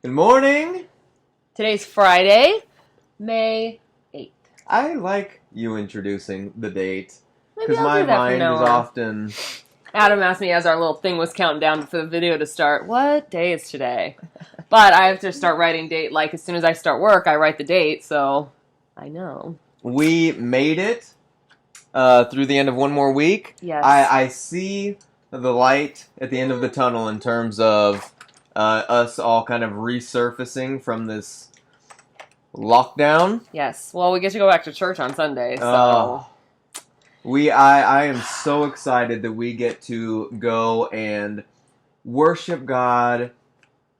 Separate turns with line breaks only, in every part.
Good morning.
Today's Friday, May 8th.
I like you introducing the date.
Maybe
Because
I'll
my
do that from
mind
now
is
on.
often...
Adam asked me as our little thing was counting down for the video to start, what day is today? But I have to start writing date, like as soon as I start work, I write the date, so I know.
We made it through the end of one more week.
Yes.
I see the light at the end of the tunnel in terms of us all kind of resurfacing from this lockdown.
Yes. Well, we get to go back to church on Sunday, so...
I am so excited that we get to go and worship God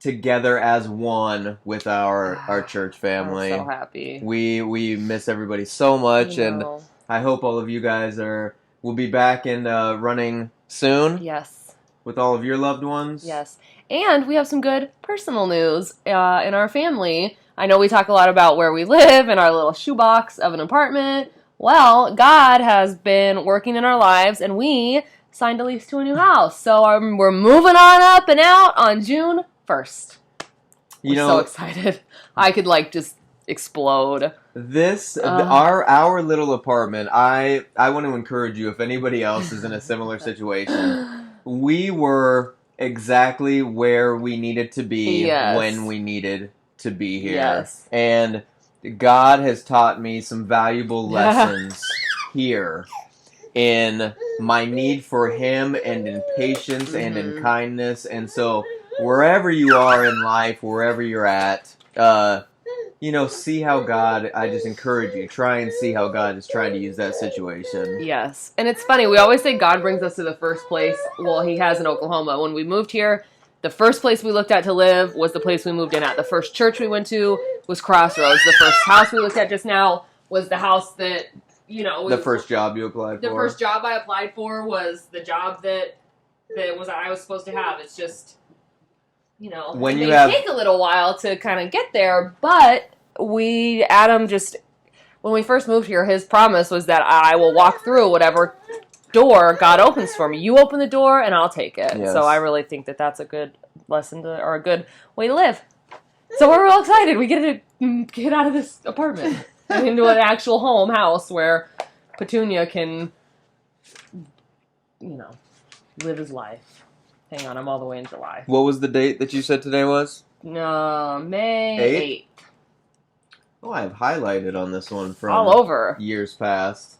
together as one with our church family.
I'm so happy.
We miss everybody so much, and I hope all of you guys will be back and running soon.
Yes.
With all of your loved ones.
Yes. And we have some good personal news in our family. I know we talk a lot about where we live and our little shoebox of an apartment. Well, God has been working in our lives, and we signed a lease to a new house. So we're moving on up and out on June 1st. We're so excited. I could just explode.
Our little apartment, I want to encourage you, if anybody else is in a similar situation, we were exactly where we needed to be when we needed to be here.
Yes.
And God has taught me some valuable lessons here in my need for Him and in patience and in kindness. And so wherever you are in life, wherever you're at, see how God, I just encourage you, try and see how God is trying to use that situation.
Yes. And it's funny, we always say God brings us to the first place. Well, He has in Oklahoma. When we moved here, the first place we looked at to live was the place we moved in at. The first church we went to was Crossroads. The first house we looked at just now was the house that,
the first job you applied for.
The first job I applied for was the job that I was supposed to have. It's just,
when
it may take a little while to kind of get there, but Adam when we first moved here, his promise was that I will walk through whatever door God opens for me. You open the door and I'll take it.
Yes.
So I really think that that's a good lesson or a good way to live. So we're real excited. We get to get out of this apartment and into an actual house where Petunia can, live his life. Hang on, I'm all the way in July.
What was the date that you said today was?
May 8th.
Oh, I have highlighted on this one from
all over
years past.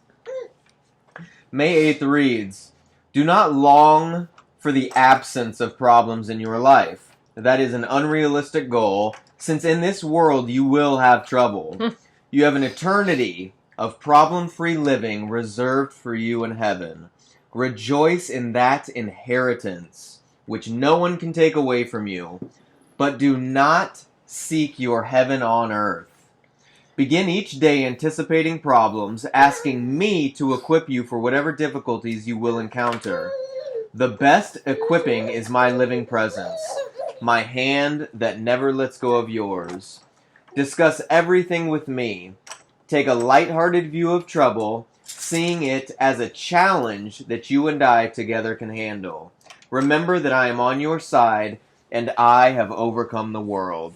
May 8th reads, "Do not long for the absence of problems in your life. That is an unrealistic goal, since in this world you will have trouble. You have an eternity of problem-free living reserved for you in heaven. Rejoice in that inheritance, which no one can take away from you. But do not seek your heaven on earth. Begin each day anticipating problems, asking me to equip you for whatever difficulties you will encounter. The best equipping is my living presence, my hand that never lets go of yours. Discuss everything with me. Take a lighthearted view of trouble, seeing it as a challenge that you and I together can handle. Remember that I am on your side, and I have overcome the world."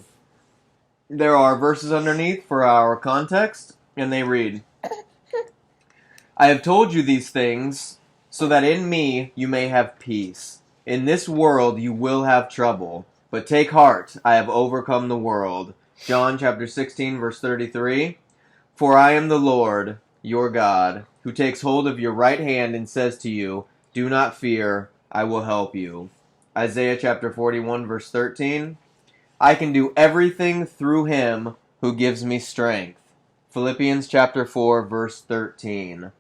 There are verses underneath for our context, and they read, "I have told you these things so that in me you may have peace. In this world you will have trouble, but take heart, I have overcome the world." John chapter 16, verse 33, "For I am the Lord, your God, who takes hold of your right hand and says to you, 'Do not fear, I will help you.'" Isaiah chapter 41, verse 13, "I can do everything through Him who gives me strength." Philippians chapter 4, verse 13.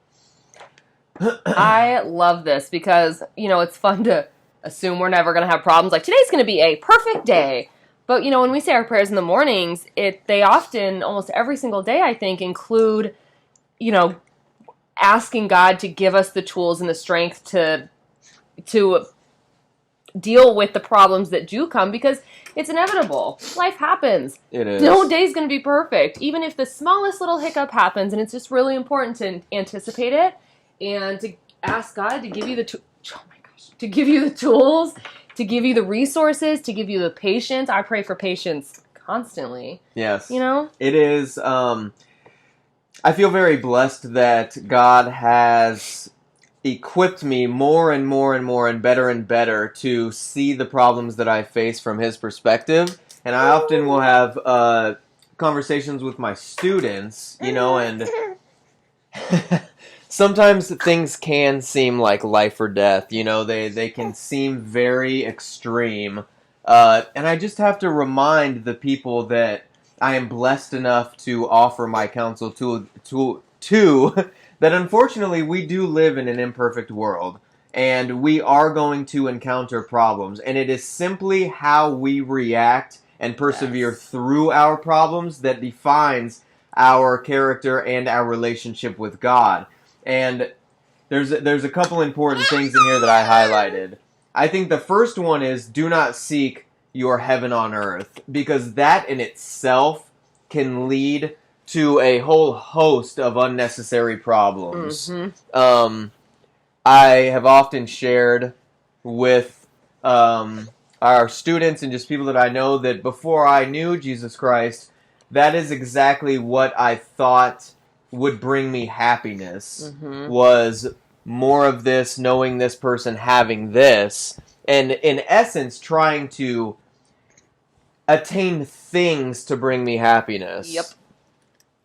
I love this because, it's fun to assume we're never going to have problems. Like, today's going to be a perfect day. But, when we say our prayers in the mornings, they often, almost every single day, I think, include, asking God to give us the tools and the strength to deal with the problems that do come, because it's inevitable. Life happens.
It is.
No day's going to be perfect. Even if the smallest little hiccup happens, and it's just really important to anticipate it and to ask God to give you the tools to give you the resources, to give you the patience. I pray for patience constantly.
Yes.
You know?
It is, I feel very blessed that God has equipped me more and more and more and better to see the problems that I face from His perspective. And I often will have conversations with my students, you know, and sometimes things can seem like life or death, you know, they can seem very extreme. And I just have to remind the people that I am blessed enough to offer my counsel to that unfortunately we do live in an imperfect world. And we are going to encounter problems. And it is simply how we react and persevere through our problems that defines our character and our relationship with God. And there's a couple important things in here that I highlighted. I think the first one is do not seek your heaven on earth, because that in itself can lead to a whole host of unnecessary problems. I have often shared with our students and just people that I know that before I knew Jesus Christ, that is exactly what I thought would bring me happiness, was more of this, knowing this person, having this, and in essence trying to attain things to bring me happiness.
Yep.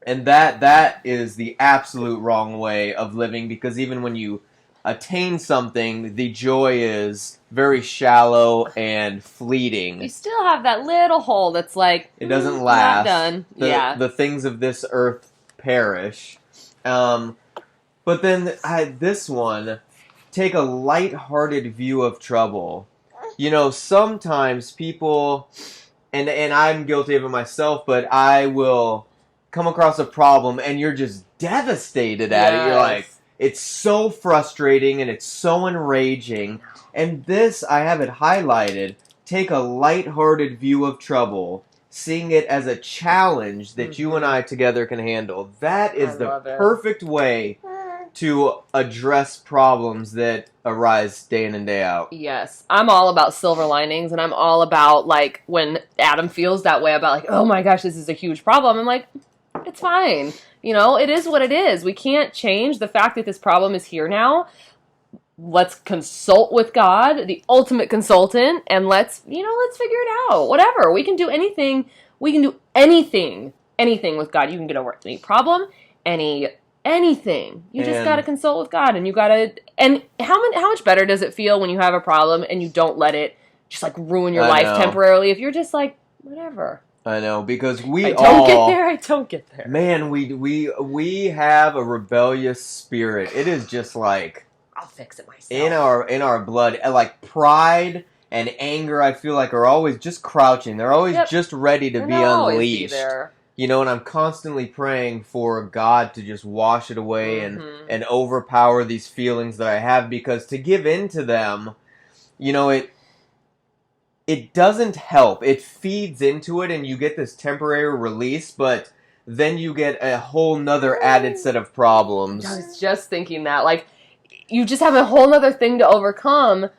And that is the absolute wrong way of living, because even when you attain something, the joy is very shallow and fleeting.
You still have that little hole that's like,
it doesn't last.
Not done.
The things of this earth perish. But then this one, take a light-hearted view of trouble. You know, sometimes people, and I'm guilty of it myself, but I will come across a problem and you're just devastated at it. You're like, it's so frustrating and it's so enraging. And this, I have it highlighted, take a light-hearted view of trouble, seeing it as a challenge that you and I together can handle. That is the perfect way to address problems that arise day in and day out.
Yes. I'm all about silver linings, and I'm all about, like, when Adam feels that way about, like, oh my gosh, this is a huge problem, I'm like, it's fine. You know, it is what it is. We can't change the fact that this problem is here now. Let's consult with God, the ultimate consultant, and let's figure it out. Whatever. We can do anything. We can do anything with God. You can get over any problem, anything. You just got to consult with God, and you got to, and how much better does it feel when you have a problem and you don't let it just like ruin your life temporarily, if you're just like, whatever.
I know, because
I don't get there.
Man, we have a rebellious spirit. It is just like,
I'll fix it myself.
In our blood, like pride and anger, I feel like are always just crouching. They're always just ready to be unleashed. You know, and I'm constantly praying for God to just wash it away and overpower these feelings that I have, because to give in to them, you know, it doesn't help. It feeds into it and you get this temporary release, but then you get a whole nother added set of problems.
I was just thinking that, like, you just have a whole nother thing to overcome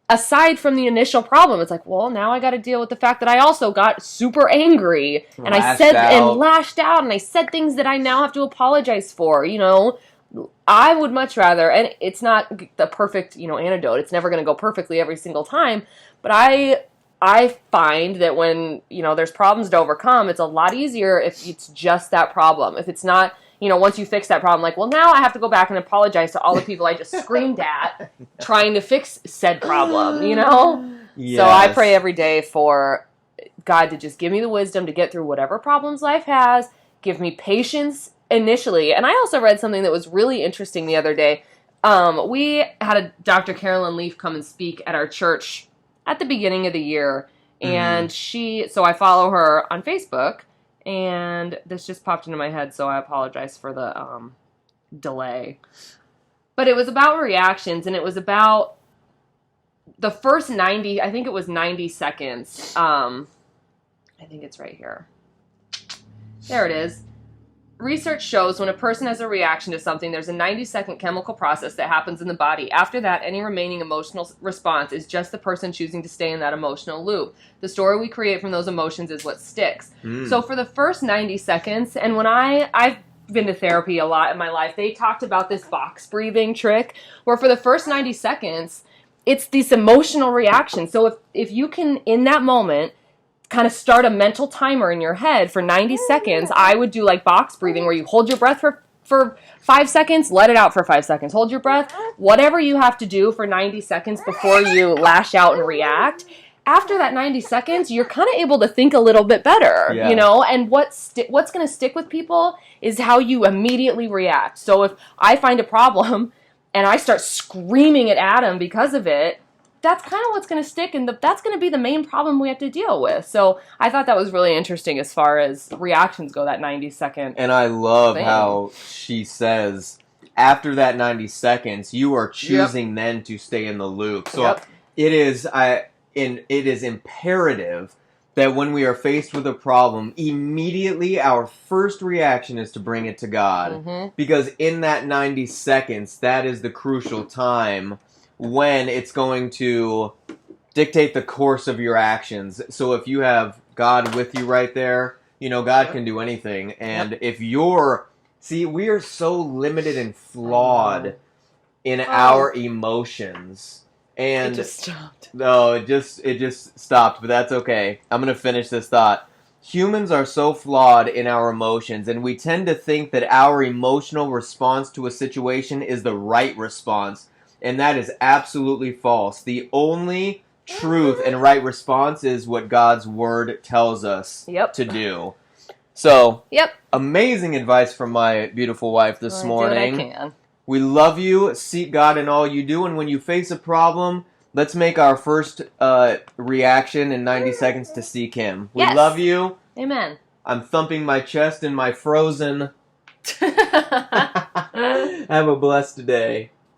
aside from the initial problem. It's like, well, now I got to deal with the fact that I also got super angry and lashed out and I said things that I now have to apologize for. You know, I would much rather, and it's not the perfect, antidote. It's never going to go perfectly every single time, but I find that when, there's problems to overcome, it's a lot easier if it's just that problem. If it's not, once you fix that problem, like, well, now I have to go back and apologize to all the people I just screamed at trying to fix said problem, Yes. So I pray every day for God to just give me the wisdom to get through whatever problems life has, give me patience initially. And I also read something that was really interesting the other day. We had a Dr. Carolyn Leaf come and speak at our church at the beginning of the year. And so I follow her on Facebook. And this just popped into my head, so I apologize for the delay. But it was about reactions, and it was about the first 90 seconds. I think it's right here. There it is. Research shows when a person has a reaction to something, there's a 90-second chemical process that happens in the body. After that, any remaining emotional response is just the person choosing to stay in that emotional loop. The story we create from those emotions is what sticks. So for the first 90 seconds, and when I've been to therapy a lot in my life, they talked about this box breathing trick, where for the first 90 seconds, it's this emotional reaction. So if you can, in that moment, kind of start a mental timer in your head for 90 seconds, I would do like box breathing where you hold your breath for 5 seconds, let it out for 5 seconds, hold your breath, whatever you have to do for 90 seconds before you lash out and react. After that 90 seconds, you're kind of able to think a little bit better, you know, and what's going to stick with people is how you immediately react. So if I find a problem and I start screaming at Adam because of it, that's kind of what's going to stick, and that's going to be the main problem we have to deal with. So I thought that was really interesting as far as reactions go, that 90-second
And I love
thing.
how she says, after that 90 seconds, you are choosing then to stay in the loop. So it is imperative that when we are faced with a problem, immediately our first reaction is to bring it to God. Because in that 90 seconds, that is the crucial time when it's going to dictate the course of your actions. So if you have God with you right there, you know, God can do anything. And if you're... See, we are so limited and flawed in our emotions. And
it just stopped.
No, it just stopped, but that's okay. I'm going to finish this thought. Humans are so flawed in our emotions, and we tend to think that our emotional response to a situation is the right response. And that is absolutely false. The only truth and right response is what God's Word tells us to do. So, amazing advice from my beautiful wife this morning.
Do what I can.
We love you. Seek God in all you do. And when you face a problem, let's make our first reaction in 90 seconds to seek Him. We love you.
Amen.
I'm thumping my chest in my frozen. Have a blessed day.